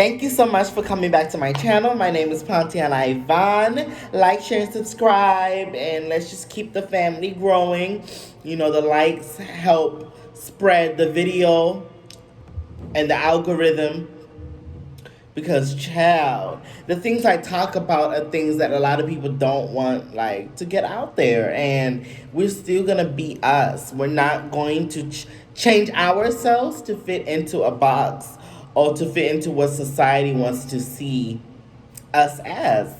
Thank you so much for coming back to my channel. My name is Pontiannaivan. Like, share, and subscribe, and let's just keep the family growing. You know, the likes help spread the video and the algorithm because, child, the things I talk about are things that a lot of people don't want, like, to get out there. And we're still going to be us. We're not going to change ourselves to fit into a box or to fit into what society wants to see us as.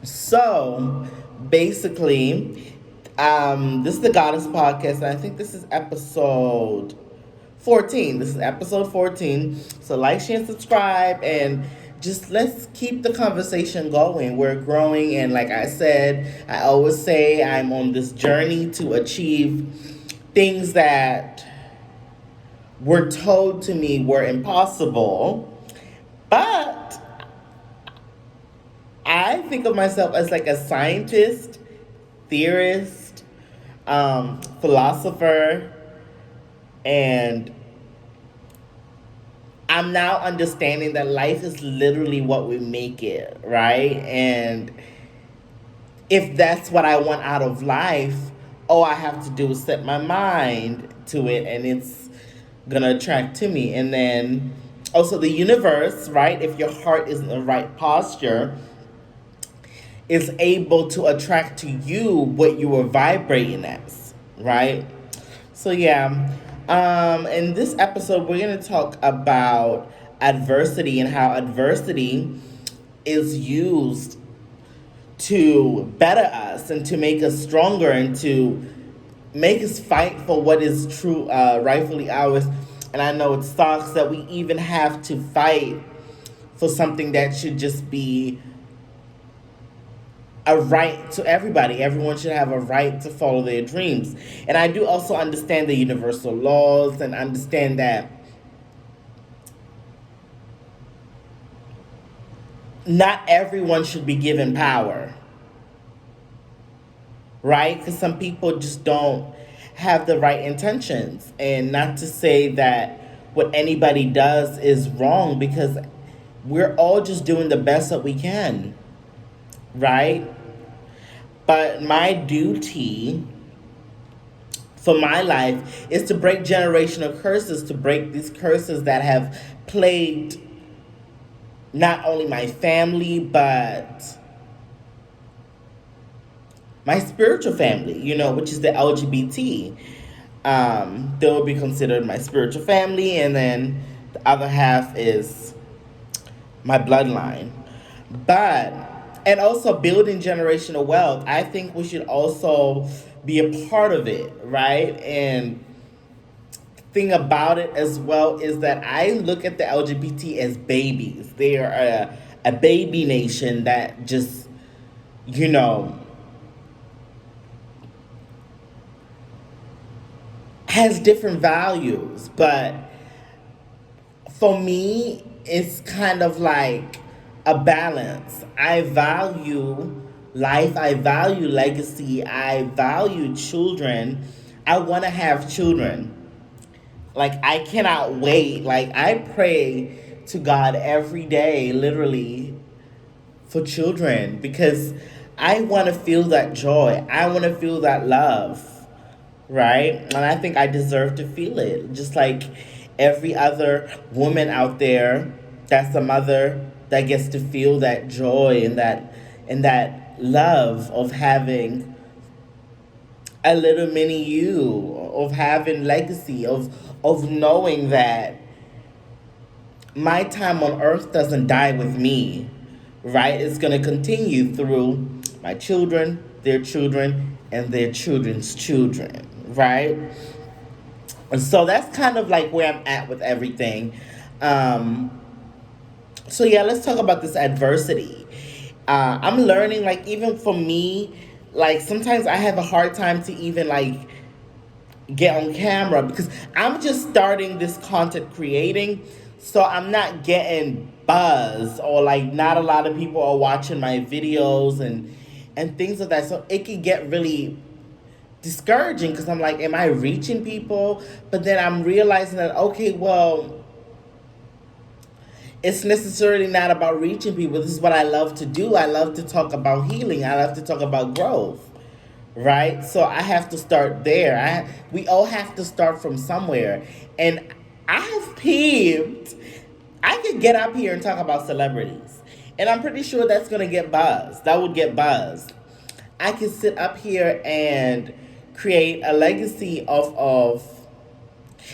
So, basically, this is the Goddess Podcast, and I think this is episode 14. This is episode 14. So like, share, and subscribe, and just let's keep the conversation going. We're growing, and like I said, I always say I'm on this journey to achieve things that were told to me were impossible. But I think of myself as like a scientist, theorist, philosopher, and I'm now understanding that life is literally what we make it, right? And if that's what I want out of life, all I have to do is set my mind to it, and it's gonna attract to me. And then also the universe, right? If your heart is in the right posture, is able to attract to you what you were vibrating as, right? So yeah, in this episode, we're gonna talk about adversity and how adversity is used to better us and to make us stronger and to make us fight for what is true, rightfully ours. And I know it sucks that we even have to fight for something that should just be a right to everybody. Everyone should have a right to follow their dreams. And I do also understand the universal laws and understand that not everyone should be given power, right? Because some people just don't have the right intentions. And not to say that what anybody does is wrong, because we're all just doing the best that we can, right? But my duty for my life is to break generational curses, to break these curses that have plagued not only my family, but my spiritual family, you know, which is the LGBT. They will be considered my spiritual family, and then the other half is my bloodline. But, and also building generational wealth, I think we should also be a part of it, right? And thing about it as well is that I look at the LGBT as babies. They are a baby nation that just, you know, has different values. But for me, it's kind of like a balance. I value life, I value legacy, I value children. I want to have children. Like, I cannot wait. Like, I pray to God every day, literally, for children, because I want to feel that joy. I want to feel that love, right? And I think I deserve to feel it, just like every other woman out there that's a mother that gets to feel that joy and that love of having a little mini you, of having legacy, of knowing that my time on earth doesn't die with me, right? It's going to continue through my children, and their children's children, right? And so that's kind of like where I'm at with everything. So yeah, let's talk about this adversity. I'm learning, like, even for me, like, sometimes I have a hard time to even, like, get on camera because I'm just starting this content creating. So I'm not getting buzz, or like not a lot of people are watching my videos and things like that. So it can get really discouraging because I'm like, am I reaching people? But then I'm realizing that, okay, well, it's necessarily not about reaching people. This is what I love to do. I love to talk about healing. I love to talk about growth, right? So I have to start there. We all have to start from somewhere. And I have peeved. I could get up here and talk about celebrities, and I'm pretty sure that's gonna get buzz. That would get buzz. I could sit up here and create a legacy of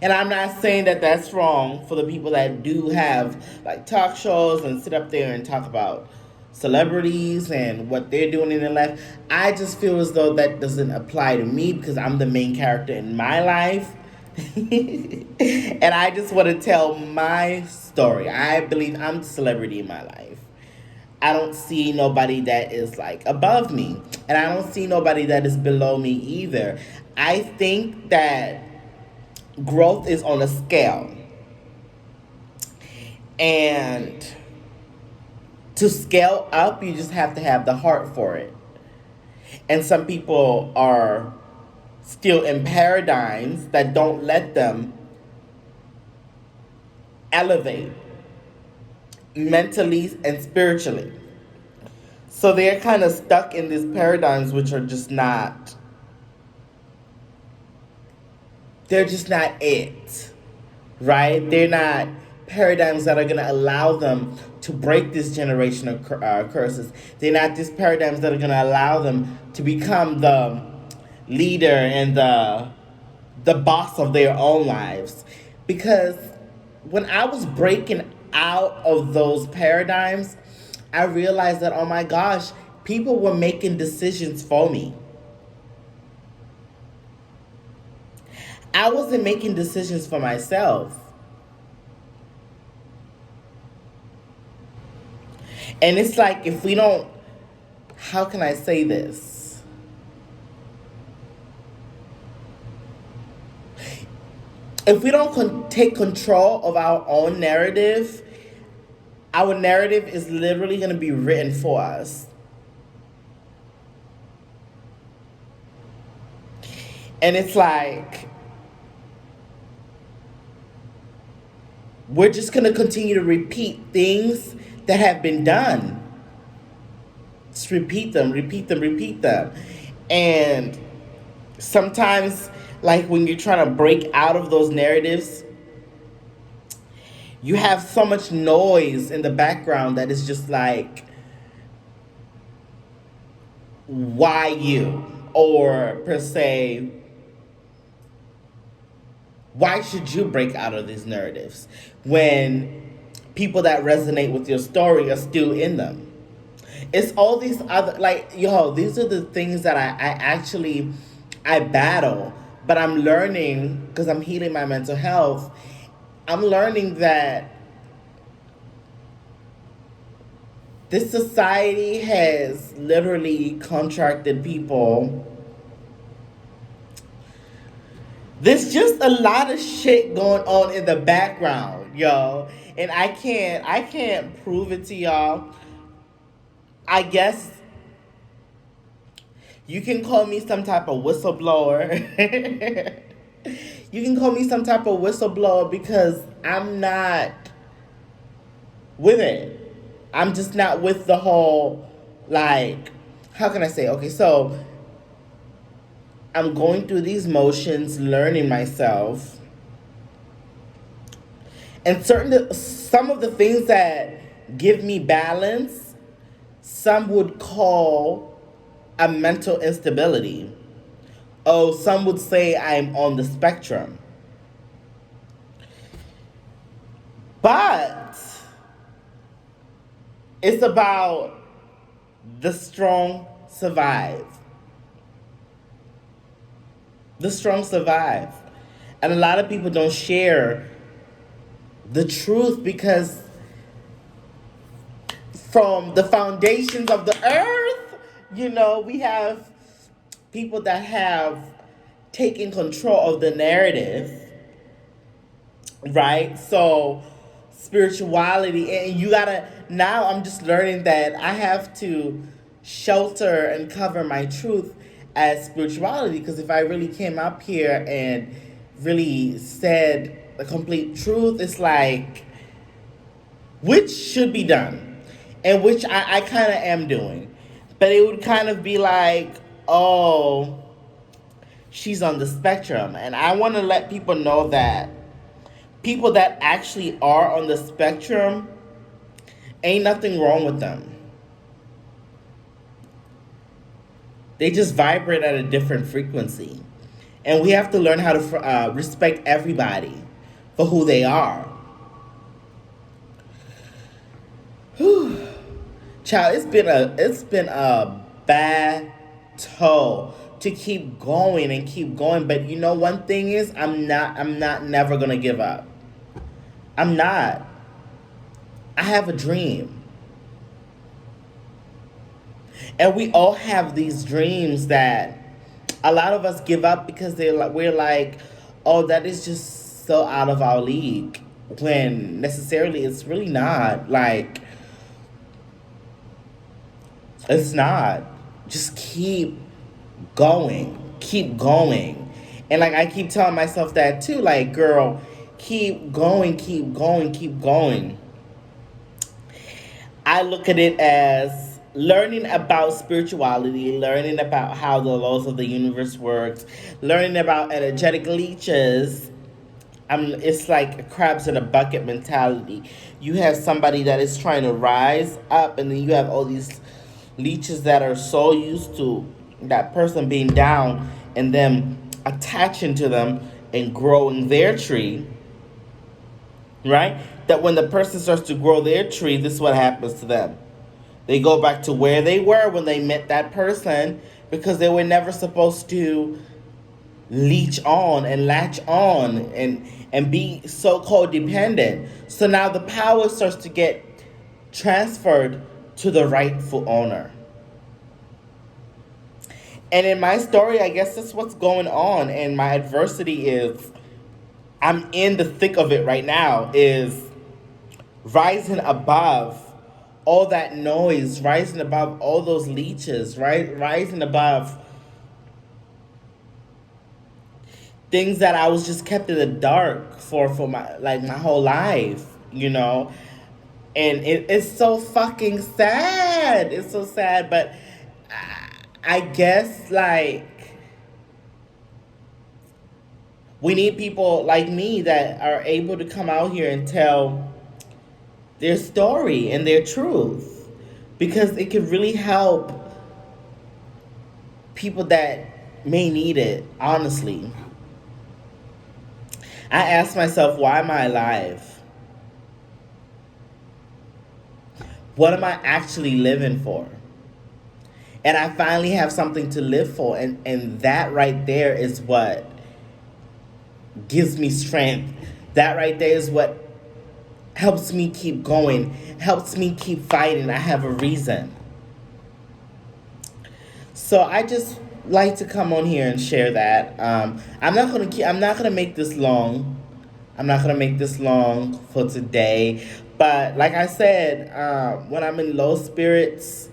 and I'm not saying that that's wrong for the people that do have like talk shows and sit up there and talk about celebrities and what they're doing in their life. I just feel as though that doesn't apply to me because I'm the main character in my life. And I just want to tell my story. I believe I'm the celebrity in my life. I don't see nobody that is like above me, and I don't see nobody that is below me either. I think that growth is on a scale, and to scale up you just have to have the heart for it. And some people are still in paradigms that don't let them elevate mentally and spiritually, so they're kind of stuck in these paradigms which are just not, they're just not it, right? They're not paradigms that are going to allow them to break this generational curses. They're not these paradigms that are going to allow them to become the leader and the boss of their own lives. Because when I was breaking out of those paradigms, I realized that, oh my gosh, people were making decisions for me. I wasn't making decisions for myself. And it's like, if we don't, how can I say this? If we don't take control of our own narrative, our narrative is literally going to be written for us. And it's like, we're just going to continue to repeat things that have been done. Just repeat them, repeat them, repeat them. And sometimes, like when you're trying to break out of those narratives, you have so much noise in the background that is just like, why you? Or per se, why should you break out of these narratives when people that resonate with your story are still in them? It's all these other, like, these are the things that I battle, but I'm learning, because I'm healing my mental health. I'm learning that this society has literally contracted people. There's just a lot of shit going on in the background, yo. And I can't prove it to y'all. I guess you can call me some type of whistleblower. You can call me some type of whistleblower because I'm not with it. I'm just not with the whole, like, how can I say? Okay, so I'm going through these motions, learning myself. And some of the things that give me balance, some would call a mental instability. Oh, some would say I'm on the spectrum. But it's about the strong survive. The strong survive. And a lot of people don't share the truth because from the foundations of the earth, we have people that have taken control of the narrative, right? So spirituality, and now I'm just learning that I have to shelter and cover my truth as spirituality, because if I really came up here and really said the complete truth, it's like which should be done, and which I kind of am doing. But it would kind of be like, oh, she's on the spectrum. And I want to let people know that people that actually are on the spectrum, ain't nothing wrong with them. They just vibrate at a different frequency. And we have to learn how to respect everybody for who they are. Whew. Child, it's been a battle to keep going and keep going. But you know, one thing is, I'm not never gonna give up. I'm not. I have a dream. And we all have these dreams that a lot of us give up because we're like, oh, that is just so out of our league. When necessarily it's really not. Like, it's not. Just keep going. Keep going. And like I keep telling myself that too. Like, girl, keep going, keep going, keep going. I look at it as learning about spirituality, learning about how the laws of the universe works, learning about energetic leeches. It's like crabs in a bucket mentality. You have somebody that is trying to rise up, and then you have all these leeches that are so used to that person being down and them attaching to them and growing their tree, right? That when the person starts to grow their tree, this is what happens to them. They go back to where they were when they met that person because they were never supposed to leech on and latch on and be so codependent. So now the power starts to get transferred to the rightful owner. And in my story, I guess that's what's going on. And my adversity is, I'm in the thick of it right now, is rising above all that noise, rising above all those leeches, right? Rising above things that I was just kept in the dark for my whole life, you know? And it's so fucking sad. It's so sad, but I guess like we need people like me that are able to come out here and tell their story and their truth, because it could really help people that may need it, honestly. I ask myself, why am I alive? What am I actually living for? And I finally have something to live for, and that right there is what gives me strength. That right there is what helps me keep going, helps me keep fighting. I have a reason. So I just like to come on here and share that. I'm not gonna make this long. I'm not gonna make this long for today. But like I said, when I'm in low spirits,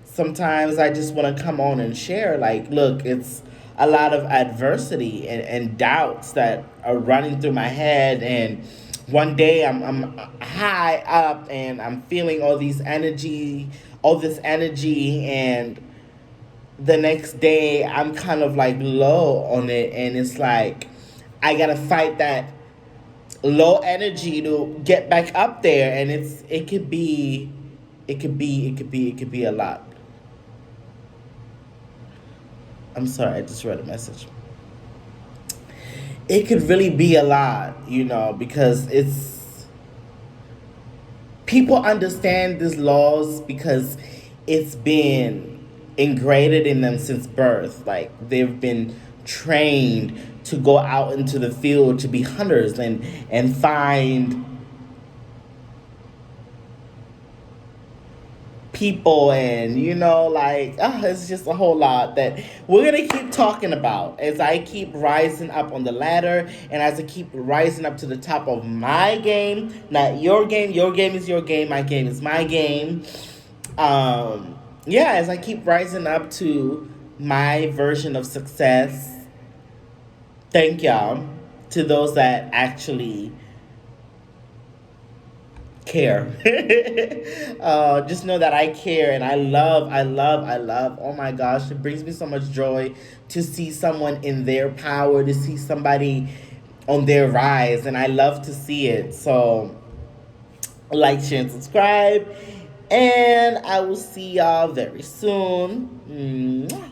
sometimes I just want to come on and share. Like, look, it's a lot of adversity and doubts that are running through my head. And one day I'm high up and I'm feeling all this energy, and the next day I'm kind of like low on it, and it's like I gotta fight that low energy to get back up there, and it could be a lot. I'm sorry, I just read a message. It could really be a lot, because people understand these laws because it's been ingrained in them since birth. Like, they've been trained to go out into the field to be hunters and find people, and it's just a whole lot that we're gonna keep talking about as I keep rising up on the ladder, and as I keep rising up to the top of my game. Not your game. Your game is your game. My game is my game. Yeah, as I keep rising up to my version of success. Thank y'all to those that actually care. Just know that I care and I love. Oh my gosh, it brings me so much joy to see someone in their power, to see somebody on their rise, and I love to see it. So, like, share, and subscribe, and I will see y'all very soon. Mwah.